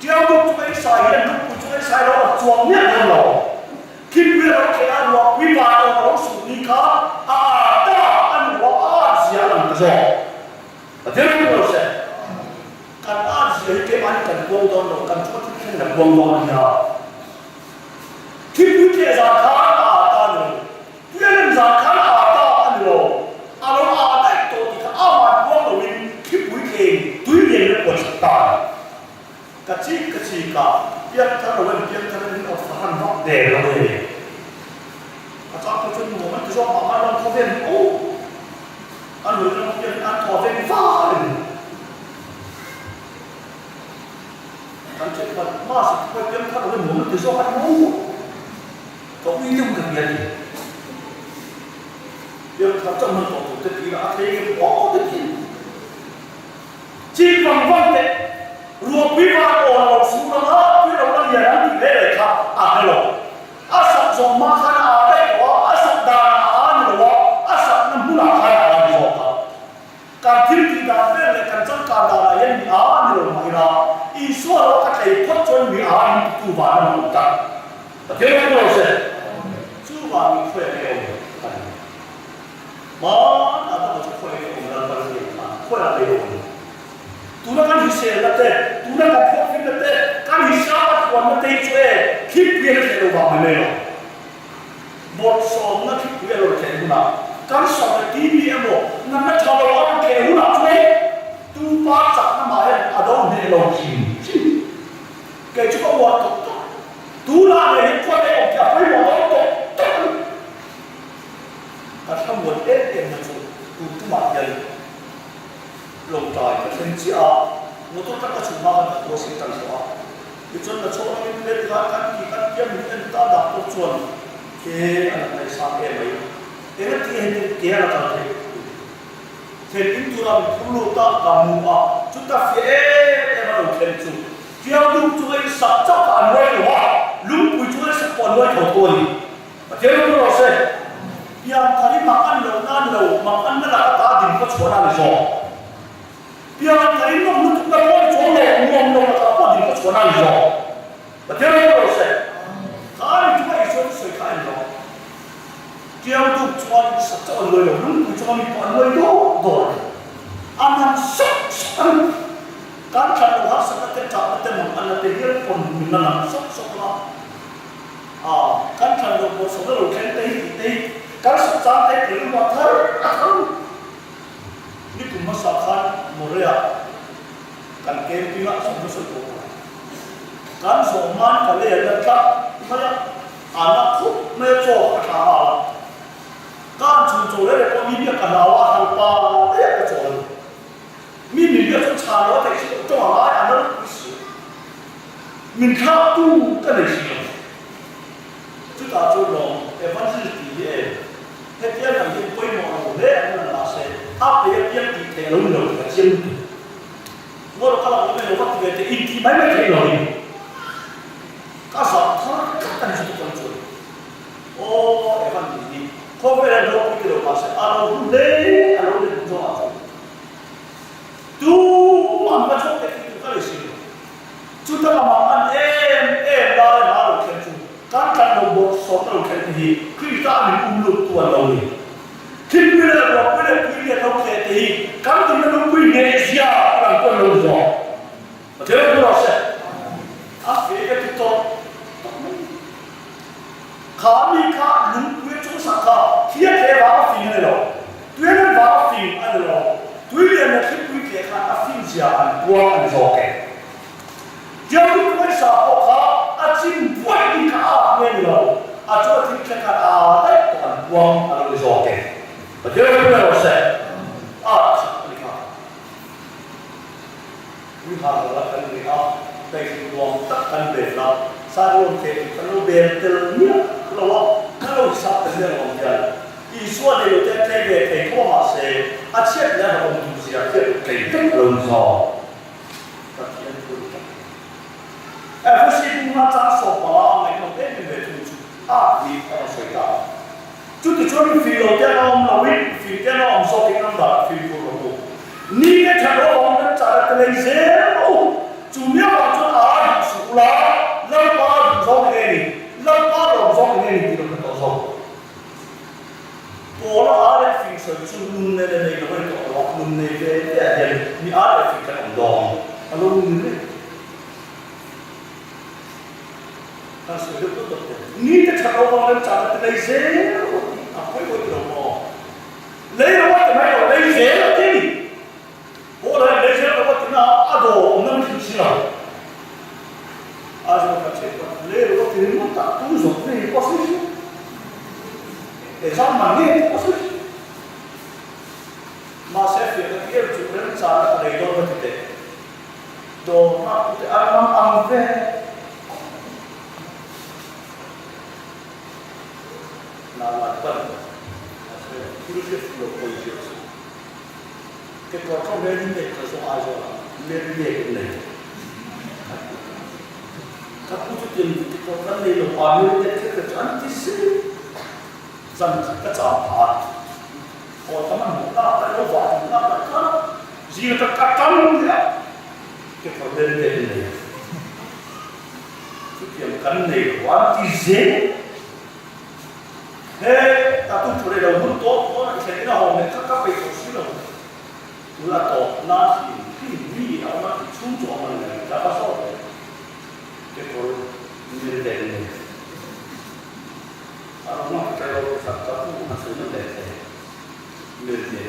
Chiao lúc chúng ấy sai hiện lúc chúng ấy sai đó là chuồng nhất hơn rồi. Khi quý đó khi ăn hoặc quý bà đó nó sụn đi khá ta ăn hoặc gì làm cái gì. Và thế nó rồi sẽ cần gì cái bạn cần quân đó nó cần cho cái là quân đó là khi quý kia ra khá ta nữa. Quý lên ra khá ta ăn rồi. Nó đại tổ thì khá mà quân rồi mình khi quý kia túi liền nó quần sạch ta. Cái gì cả biết thằng rồi biết thằng nó phản vọng để rồi. Các cái chuyện của mình cho họ ăn không viên ăn rồi nó viên ăn thò viên phá lên cái chuyện mà sẽ quay kiếm các cái mình từ cho ăn ngủ có uy tín gần vậy việc thằng trong mình có tự tin là thấy cái có tự tin chỉ bằng văn thế ruột quý ba ồn xuống đó quý đầu nó liền ăn thì để khá hello sắp dùng mà khá đây có sắp đàn nữa sắp nằm mula khá rồi càng thiếu thì càng về lại càng chân càng đàn là những nữa mà là ý số đó các thầy phát cho những tu vào nó một cái thế này rồi sẽ tu vào mình khỏe đều mà là nó sẽ khỏe đều là cái gì mà khỏe là đều tu nó càng hiền là thế tu nó càng phát triển là thế càng hiền là quan nó thế chơi keep việc đều vào mình rồi một số nó keep việc rồi thế nào càng sau này đi đi em rồi nó thao luyện cái hú nào chơi tu phát triển nó mà ở đâu để làm gì cái chỗ có một tu là để qua đây ở cả mấy món đó cả trong một tết tiền là tu tu mặt nhân lồng trời cái thân chia một số các chủ ma là có sự tăng rõ cái chuyện là chỗ mình lên các kiếm mình ta đặt một chuẩn cái anh này sang cái mấy cái này thì cái là cái gì thì chúng tôi làm phụ lục ta làm mua chúng ta phải em làm thêm chút theo lúc chúng tôi sắp chấp hành với họ lúc chúng tôi sẽ còn với thầu tôi và thế nó rồi sẽ yang tadi makan nó là ta tìm có chỗ nào rồi yang tadi nó muốn ta có chỗ nào ngon nó là ta tìm có chỗ nào rồi và thế nó rồi sẽ cái chúng ta sẽ sửa khai rồi theo lúc chúng tôi sắp chấp hành với họ lúc chúng tôi còn với đó rồi ăn sốc kan kan har sakate chapate man anate hier kon minna sok sok la kan kan do bo so do ken te kan sok cha te te ma thar ni kum sa khan morea kan ke pi ma so so ko kan so man ka le la ta ma ana khop me cho ka ha kan chu chu le ko mi bi ka la wa ha pa te ka cho mình biết trong trà nó phải trong ở lại ăn nó mình khao tu cái này gì chúng ta cho nó để vẫn giữ tỷ lệ thế kia là những quy mô của đấy là sẽ áp để tiếp tỷ lệ lớn lớn là chiếm mỗi lúc các bạn mới phát về thì ít thì mấy mấy thế rồi các sản phẩm các cái này chúng ta chuẩn ô để vẫn gì không phải là đâu cái đồ mà sẽ ăn đấy cho họ tu mà bắt chước cái cái gì chúng ta làm ăn em là nào khen chú các đồng bộ số đầu khen thì khi ta mình lục tuần đầu đi khi bây giờ quý vị đâu khen thì các chúng ta đâu quý nghệ gì à làm con lâu rồi thế là nó sẽ phía cái to khá đi khá đúng quý chúng ta khá khi cái vào phim này rồi tuyến vào phim anh rồi tuy nhiên là khi quý vị khá phim gì anh qua anh rồi cái giờ chúng tôi sẽ có khá chim quay đi khá nghe rồi cho thì cái khá đấy còn quang anh rồi cái và thế là nó sẽ quý hà là cái gì đây quang tất cả về là sao luôn thế cái nó bền từ nhá nó sao cái này làm gì ý số này有在这个地方嘛是切那个东西这地方လုံးစော不是不嘛咋说吧没有那边突出你睡觉就是说你飞到电脑那位飞电脑上面那么飞过路你个车我们咋个来着就没有就 được tốt tốt nghĩ cái thằng ông lên trả cái này dễ à phải có điều mà lấy nó cái này rồi lấy dễ là thế gì bố lại lấy dễ nó cái nào à đồ nó không chịu nào à rồi các chị lấy nó cái nó ta tu rồi này có gì để sao mà nghe có gì mà sẽ phải cái kia chủ đến trả cái này đâu có thể đồ mà cái ăn về là cần cứ việc lo coi việc cái quan trọng là những cái số ai rồi liên hệ này các cụ thể những cái quan trọng này là bao nhiêu cái anh chỉ xin rằng cái trả phạt hoặc là mình đã cái lo vặt mình đã cái gì là cái căng đấy cái quan liên hệ này cái cần này là anh chỉ dễ thế ta tu chủ đề đầu muốn tốt có lại sẽ là hồn này các vị tổ sư rồi là tổ na thì vì nó nó chung cho mình này đã có số đấy cái cô như thế này nó cái đầu sắp sắp cũng là sự nó đẹp như thế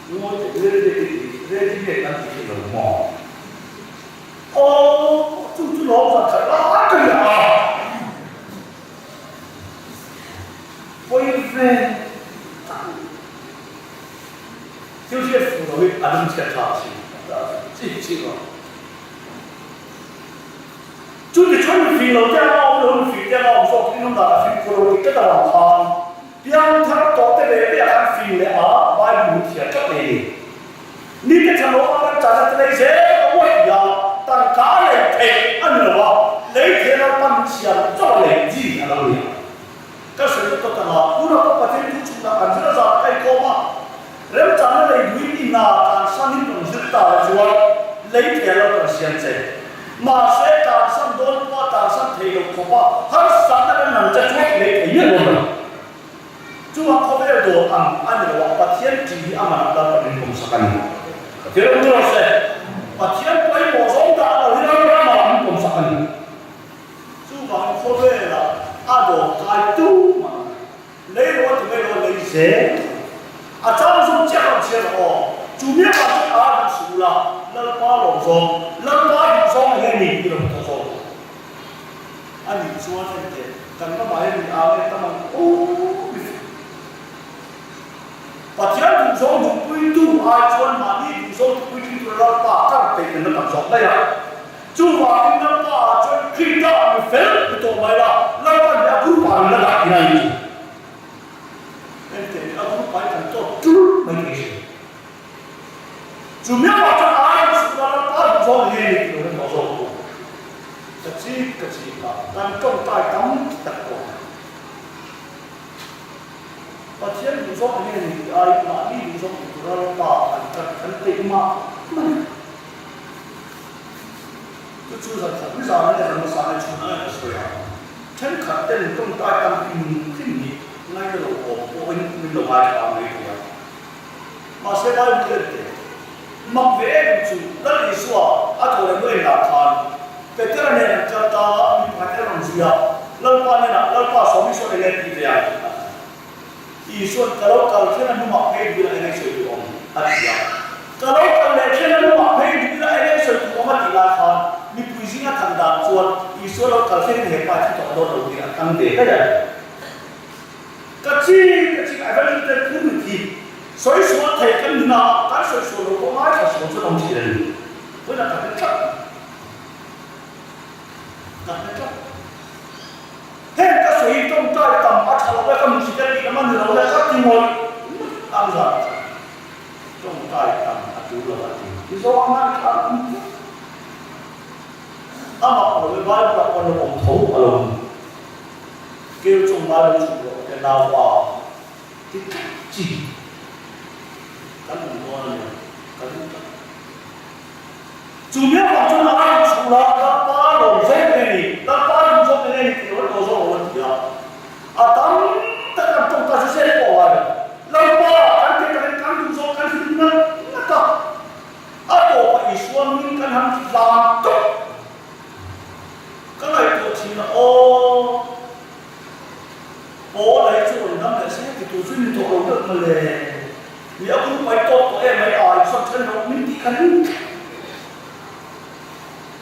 nó như thế là gì là mỏ ô chú nó là cái đó cái gì boyfriend就是符合安全常识这个就是穿肥了家我肥家我说你们那肥过了这个老汤边他搞的嘞边还肥了啊买不起这里你这成老板站在那些我呀但家里赔安了那天老板钱做累积啊老李cái sự tốt là cú nó có thể thu chúng ta ăn rất là cái cô mà nếu chẳng là lấy đuôi đi nào càng sang những đồng sự ta rồi lấy tiền là còn xiên chế mà sẽ càng sang đốn qua càng sang thấy được không ba hết sáng đã nằm trên chuột lấy thấy nhiều rồi chú họ có vẻ đồ ăn được hoặc là thiên chỉ ăn mà ta phải nên không sao cả thế là nó sẽ và thiên quay bộ sống ta là nó mà ăn không sao cả chú họ có vẻ là đồ cái tu mà lấy rồi thì lấy rồi lấy dễ à trong số chèo chèo họ chủ yếu là cái ăn sủi là lợn ba lồng sông lợn ba lồng sông là cái gì lồng sông anh nhìn xuống thế này cần có bài mình ăn cái tâm ô và chèo lồng sông chúng quy tu ai chọn mà đi lồng sông quy tu lợn ba các cái nó làm sông đây à chú vào cái lợn ba chọn khi đó mình phê cái tổ bài là lợn ba đã cứ vào nó đặt cái này nên thế nó cũng phải thành tổ chú mấy cái gì chủ yếu là cho ai cũng là ta do gì thì nó có rồi cái gì là đang trong tay tắm đặc quả và trên những số này thì ai mà đi những số thì nó là thành tịnh mà cái chú rằng thật ra này là nó sao này chúng nó là sao vậy trên khắp tên trong tay tắm kinh nghiệm ngay cái lỗ mình lỗ ai làm cái gì mà sẽ nói một cái mặc về chủ đất đi xua à thôi là người làm than cái này là cho ta mình phải làm gì à lần qua này là lần qua số mình số này lên thì vậy ý số kalau thế là nó mặc về thì lại sử dụng à gì à kalau thế là nó mặc về thì lại sử dụng mà thì là than mình quý gì là thằng đàn chuột ý số kalau thế là hệ bài thì tổng độ thì là tăng để cái này cái gì cái phải là cái thứ gì所以说，提緊嗱，但係所有國家就做出咁嘅嘢，佢就特別急，特別急。聽得水中齋揼啊，炒得咁遲一啲咁樣流咧，一見我啱晒，中齋揼啊，屌落嚟，你所啱啱啱落嚟買入我哋紅土啊咯，叫做買到全部嘅鬧話，啲字。cắn một con này cắn chủ yếu là chúng ta ăn chủ là ba lồng dép này ba lồng dép này thì nó có số vấn đề à tắm tất cả chúng ta sẽ bỏ vào lâu ba cắn đủ số cắn thứ nó ta à tổ phải xuống những cắn hàng làm tốt cái này là ô bố lấy cho mình năm để sẽ thì tụi duyên thuộc đầu được mà lề nếu cũng phải tốt của em ấy ở sau chân nó mình thì khăn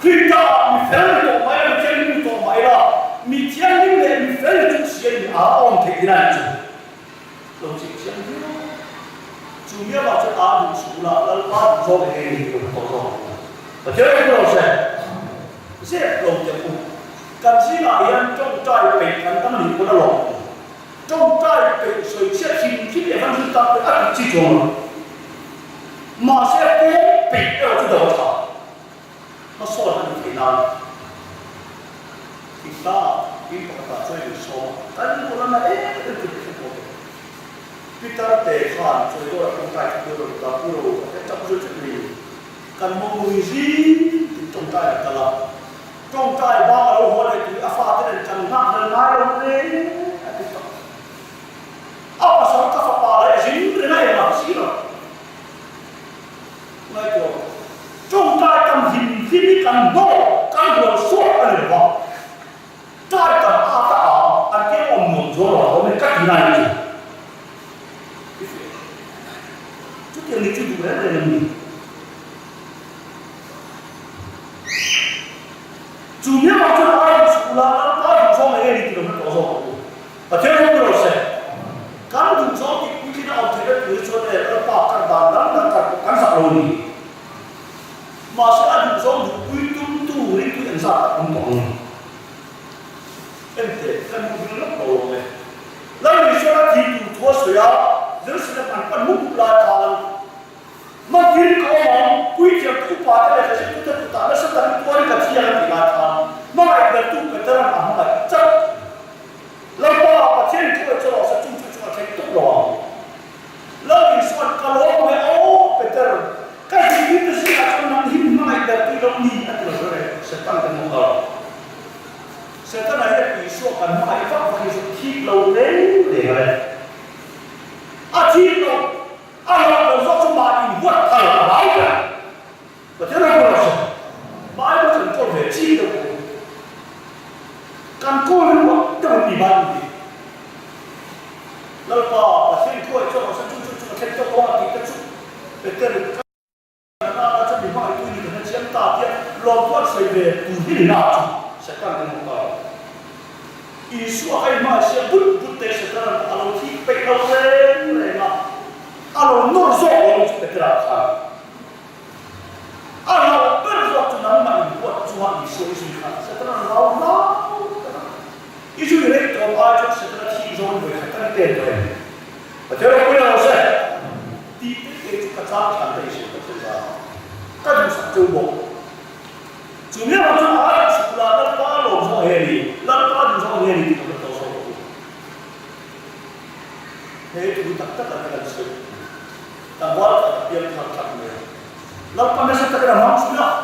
khi ta mình phải là tổ máy là chân mình tổ máy là mình thiên nhiên này mình phải là chút xíu mình ổn thế này chứ đồng chí thiên nhiên chủ nghĩa bảo cho ta đủ số là ba đủ số để đi được tổ số và thế là đâu sẽ xếp lồng chậm cũng cần gì là yên trong trái bể cần tâm lý của nó lồng trong trái bể sợi xếp xin chỉ để văn ta để áp chi chuồng mà sẽ cố bể ở chỗ đầu thả nó soi là như thế nào thì ta đi vào ta chơi được số cái gì của nó là cái khi ta để khản chơi đó là không phải được ta cứ cái chấp giữ chuyện gì cần một người gì thì trong tay là ta làm trong tay ba lâu hồi này thì pha thế này chẳng hạn là mai đâu đấy mà sao ta pha ba lại dính cái này mà xí rồi ngay kiểu trong tay cầm hình thì cần nô cần vừa suốt cái này vào tay cầm ta cái ông muốn rồi là hôm nay cắt như này chút tiền lịch chưa đủ đấy để làm gì chủ nghĩa mà cho ai là nó có số này đi thì nó có số và thế không được sẽ các dùng số thì cũng chỉ là ông thấy được cái số này nó bảo các bạn đó là các sản rồi mà sẽ dùng số dùng quy tung tu đến quy sản không có em thấy cái một lớp đầu này lấy lý do là thì đủ thua sửa giữa sự là bản mục là thằng mà khi có mà quy trình tu quả cái này sẽ tu ta nó sẽ thành tu cái gì là thì là thằng mà lại là tu cái đó là mà lại chắc lâu qua và thiên tu cho nó sẽ tu cho thành tu rồi lâu thì soạn cả lỗ mới ô Peter cái gì cũng sẽ là trong năm hình mà lại là tu đông đi ăn rồi sẽ tăng cái mong đợi sẽ tăng này là bị số cần phải phát và sự thi lâu đến để mà đây thi lâu là do chúng ta đi vượt ở bãi cả và thế là sao bãi có thể có thể chi được càng cố lên quá đâu bị ban gì lâu qua và xem thôi cho nó sẽ chung thêm cho con thì cái chút để cái nó cho bị mọi thứ như thế chiếm ta thì lo thoát xây về từ đi nào sẽ càng thêm một cái Isu hay mà sẽ bút tế sẽ ra alo thi bệ đâu lên này mà alo nổi rộ alo sẽ bệ ra khá alo bệ rộ cho nắm mạnh quật cho họ Isu Isu khá sẽ ra lâu lâu Isu như đấy có ai cho sẽ ra thi rồi với khách tăng tiền rồi và thế là bây giờ sẽ tí tích kế cho các gia khả đầy sẽ có ra các dùng sản châu bộ chủ nghĩa là cho ai sự là nó có lộn do hệ lý nó có dùng do hệ lý thì nó có số thế thì tất cả các sự ta gọi là tiền thật thật người nó có nó sẽ tất cả mang suy đó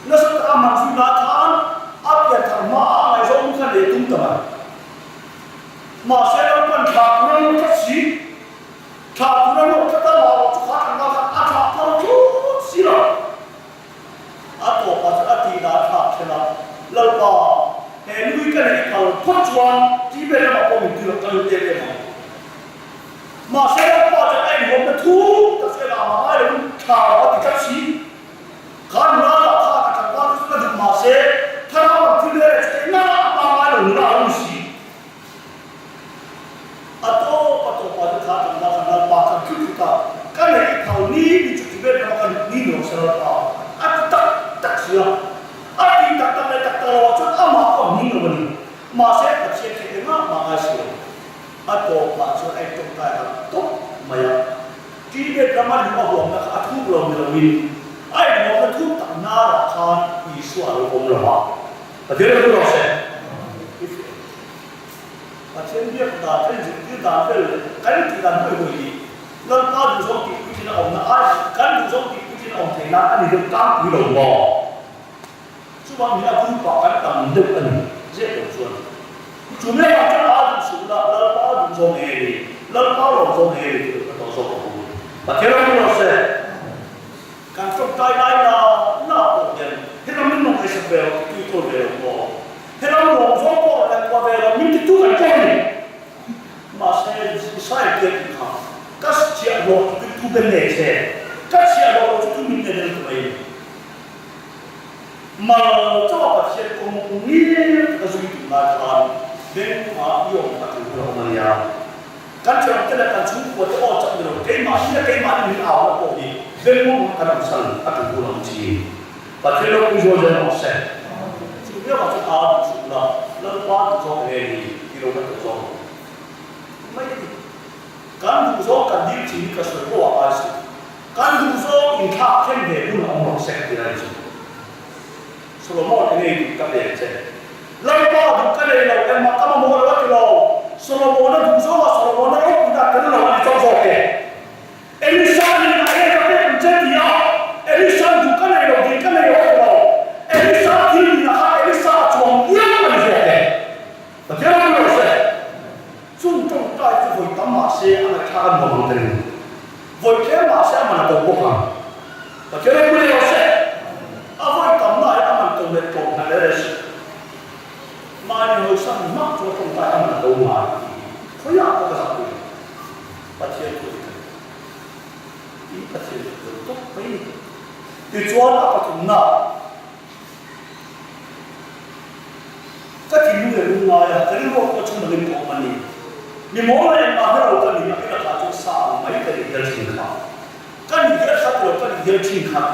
nó sẽ tất cả mang suy đó thán áp tiền thật mà ngày giống cái để tung tầm mà sẽ nó cần thạc nó rất xí thạc nó rất ta bảo cho khá thằng nào thạc nó chút xí rồiตัวปัจจัยที่ได้ทับเช่นนั้นเราก็เห็นวิกันในเขาทุกวันที่เป็นระบบผมถือกันเต็มเลยมาเสียปัจจัยผมเป็นทุกแต่เสียละมาให้ผมข่าวที่จะชี้ขันน้าละข้าแต่ว่าที่จะมาเสียถ้าเราที่เรื่องหน้ามาให้เราหน้าเราชี้ตัวปัจจัยข้าแต่ว่าเราปากกันคิดว่ากันในเขานี้มีจุดที่เป็นระบบนี้เราเสียละtak siap. Ati tak tahu macam apa kau ni orang. Masa kecil kita nak mengasih. Atau macam itu kaya tu maya. Kita ramai di bawah nak aku belum belum. Ai mau aku tak nak kan isu alu lama. Jadi itu rasa. Macam dia datang jadi datang kalau kita nak pergi. Lalu pada zaman kita nak orang kan zaman ông thầy là anh được các quý đầu bò chứ bọn mình đã vui bỏ cái tầm được ẩn dễ được rồi chủ nghĩa là cho nó dùng sự là lỡ bao dùng dòng hề đi lỡ bao lòng dòng hề đi được cái tổ dòng của mình và thế là nó sẽ càng trong tay đây là nó bổ nhận thế là mình không phải sắp bèo tuy tôi bèo bò lòng gió có là qua về là mình tu cái này mà sẽ sai cái gì không các chị em lo cái tu bên này thế các chị em lo cái tu mình này là cái gì mà cho các chị em nghĩ cái gì cũng là làm đến mà yêu các cái lo mà nhà kan chọn cái là kan chúng của tôi ở trong đó cái mà mình ảo là cái gì đến muốn cái làm sao các cái lo làm gì và thế nó cũng rồi rồi nó sẽ chỉ biết là chúng ta chúng là lớn quá cho cái này thì đâu có được rồi mấy cái kan du zo kan dir chỉ cái sự của ai sự kan du zo in tháp thêm về luôn là ông sẽ cái này chứ Solomon cái này cũng cái này chứ lớn quá cũng cái này là em mà các ông mua cái lâu Solomon nó du zo là Solomon nó cũng đã cái nó là trong rồi kìa Elisa thì là em cái này chết thì à Elisa cũng cái này rồi thì cái này rồi Elisa thì là Elisa chuồng yếm là gì vậy và thế là nó sẽ chung trong tay cái voi tắm mà xe anh ta ăn một lần tiền voi thế mà xe mà đầu bốc hàng và thế là nó sẽ à voi tắm lại anh ta đầu lên bốc hàng đấy mà người sang mắc cho trong tay anh ta đầu mà thôi à có cái gì và thế là ý và thế là tốt mấy thì chúa đã có thùng nào cái gì người luôn nói là cái lúc có trong mình có mà ni mỗi ngày mà nó cái gì mà cái là cho sao mấy cái gì đó chính khác cái gì đó sao cái gì đó chính khác